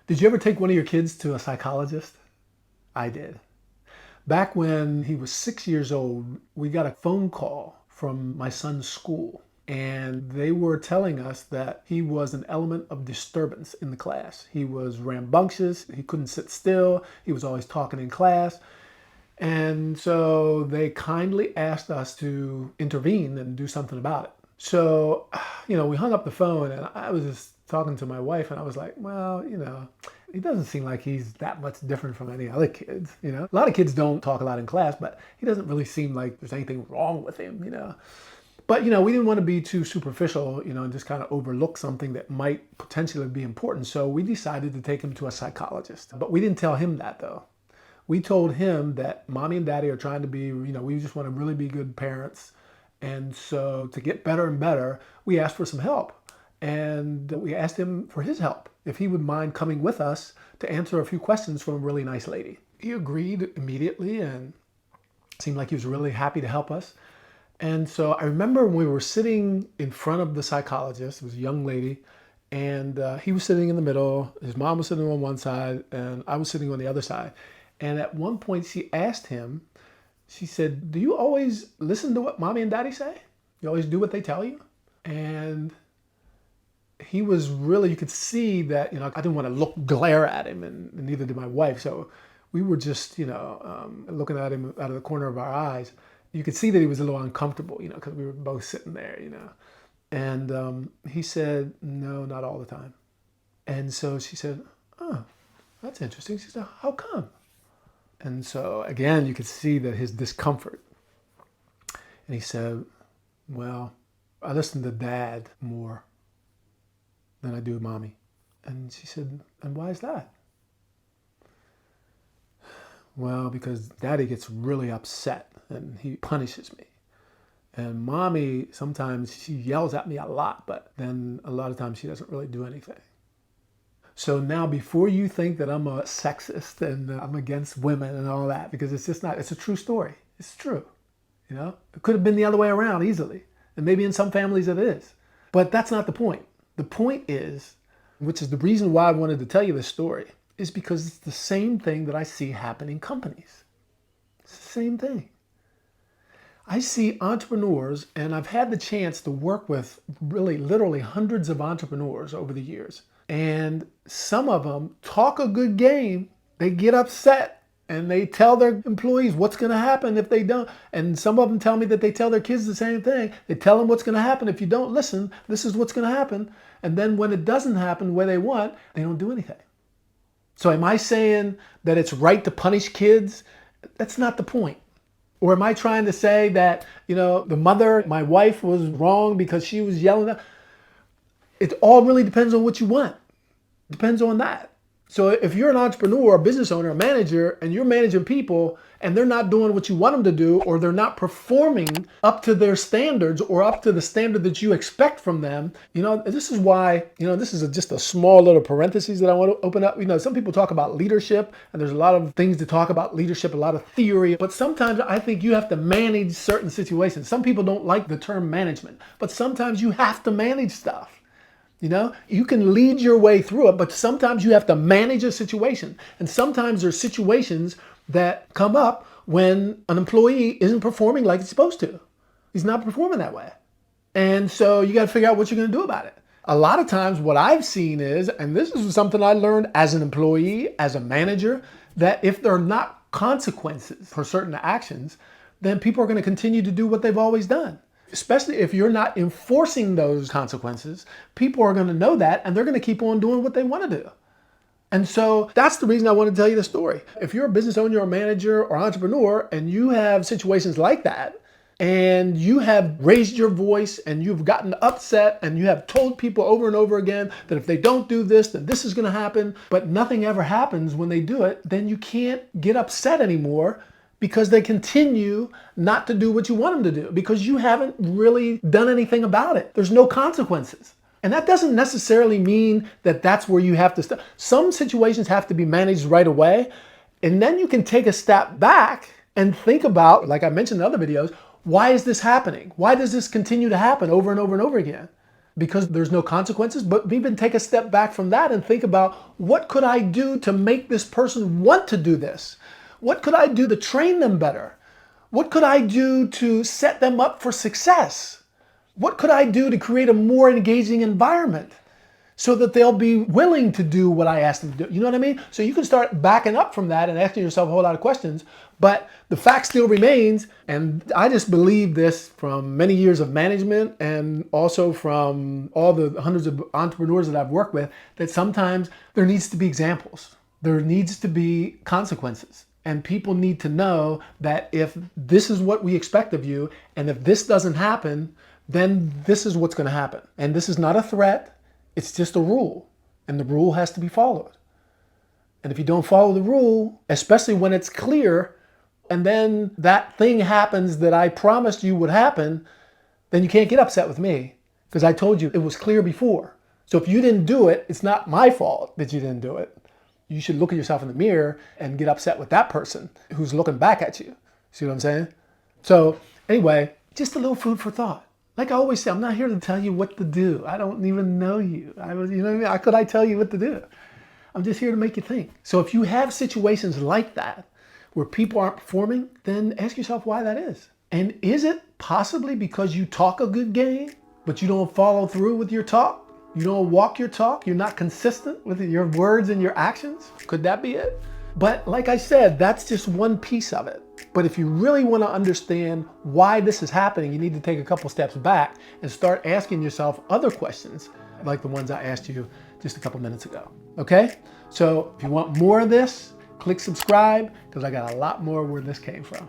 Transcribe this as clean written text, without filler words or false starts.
Did you ever take one of your kids to a psychologist? I did. Back when he was 6 years old, we got a phone call from my son's school, and they were telling us that he was an element of disturbance in the class. He was rambunctious, he couldn't sit still, he was always talking in class. And so they kindly asked us to intervene and do something about it. So, we hung up the phone and I was just talking to my wife and I was like, well, he doesn't seem like he's that much different from any other kids, A lot of kids don't talk a lot in class, but he doesn't really seem like there's anything wrong with him. But, we didn't want to be too superficial, and just kind of overlook something that might potentially be important. So we decided to take him to a psychologist. But we didn't tell him that though. We told him that mommy and daddy are trying to be, we just want to really be good parents. And so to get better and better, we asked for some help. And we asked him for his help, if he would mind coming with us to answer a few questions from a really nice lady. He agreed immediately and seemed like he was really happy to help us. And so I remember when we were sitting in front of the psychologist, it was a young lady, and he was sitting in the middle, his mom was sitting on one side, and I was sitting on the other side. And at one point she asked him, she said, do you always listen to what mommy and daddy say? You always do what they tell you? And he was really, you could see that, I didn't want to glare at him, and neither did my wife. So we were just, looking at him out of the corner of our eyes. You could see that he was a little uncomfortable, because we were both sitting there, And he said, no, not all the time. And so she said, oh, that's interesting. She said, how come? And so again, you could see that his discomfort. And he said, well, I listen to dad more than I do mommy. And she said, and why is that? Well, because daddy gets really upset and he punishes me. And mommy, sometimes she yells at me a lot, but then a lot of times she doesn't really do anything. So now before you think that I'm a sexist and I'm against women and all that, because it's just not, it's a true story. It's true. It could have been the other way around easily. And maybe in some families it is. But that's not the point. The point is, which is the reason why I wanted to tell you this story, is because it's the same thing that I see happen in companies. It's the same thing. I see entrepreneurs, and I've had the chance to work with really literally hundreds of entrepreneurs over the years. And some of them talk a good game. They get upset and they tell their employees what's going to happen if they don't. And some of them tell me that they tell their kids the same thing. They tell them what's going to happen if you don't listen. This is what's going to happen. And then when it doesn't happen the way they want, they don't do anything. So am I saying that it's right to punish kids? That's not the point. Or am I trying to say that, the mother, my wife, was wrong because she was yelling at? It all really depends on what you want. It depends on that. So if you're an entrepreneur, a business owner, a manager, and you're managing people and they're not doing what you want them to do, or they're not performing up to their standards or up to the standard that you expect from them, this is why, this is just a small little parenthesis that I want to open up. Some people talk about leadership, and there's a lot of things to talk about leadership, a lot of theory, but sometimes I think you have to manage certain situations. Some people don't like the term management, but sometimes you have to manage stuff. You can lead your way through it, but sometimes you have to manage a situation. And sometimes there's situations that come up when an employee isn't performing like it's supposed to. He's not performing that way. And so you got to figure out what you're going to do about it. A lot of times what I've seen is, and this is something I learned as an employee, as a manager, that if there are not consequences for certain actions, then people are going to continue to do what they've always done. Especially if you're not enforcing those consequences, people are going to know that and they're going to keep on doing what they want to do. And so that's the reason I want to tell you the story. If you're a business owner or manager or entrepreneur and you have situations like that, and you have raised your voice and you've gotten upset and you have told people over and over again that if they don't do this, then this is going to happen, but nothing ever happens when they do it, then you can't get upset anymore, because they continue not to do what you want them to do, because you haven't really done anything about it. There's no consequences. And that doesn't necessarily mean that that's where you have to stop. Some situations have to be managed right away. And then you can take a step back and think about, like I mentioned in other videos, why is this happening? Why does this continue to happen over and over and over again? because there's no consequences, but even take a step back from that and think about, what could I do to make this person want to do this? What could I do to train them better? What could I do to set them up for success? What could I do to create a more engaging environment so that they'll be willing to do what I asked them to do? You know what I mean? So you can start backing up from that and asking yourself a whole lot of questions, but the fact still remains, and I just believe this from many years of management and also from all the hundreds of entrepreneurs that I've worked with, that sometimes there needs to be examples. There needs to be consequences. And people need to know that if this is what we expect of you, and if this doesn't happen, then this is what's going to happen. And this is not a threat. It's just a rule. And the rule has to be followed. And if you don't follow the rule, especially when it's clear, and then that thing happens that I promised you would happen, then you can't get upset with me, because I told you it was clear before. So if you didn't do it, it's not my fault that you didn't do it. You should look at yourself in the mirror and get upset with that person who's looking back at you. See what I'm saying? So anyway, just a little food for thought. Like I always say, I'm not here to tell you what to do. I don't even know you. You know what I mean? How could I tell you what to do? I'm just here to make you think. So if you have situations like that where people aren't performing, then ask yourself why that is. And is it possibly because you talk a good game, but you don't follow through with your talk? You don't walk your talk? You're not consistent with your words and your actions? Could that be it? But like I said, that's just one piece of it. But if you really want to understand why this is happening, you need to take a couple steps back and start asking yourself other questions like the ones I asked you just a couple minutes ago. Okay? So if you want more of this, click subscribe, because I got a lot more where this came from.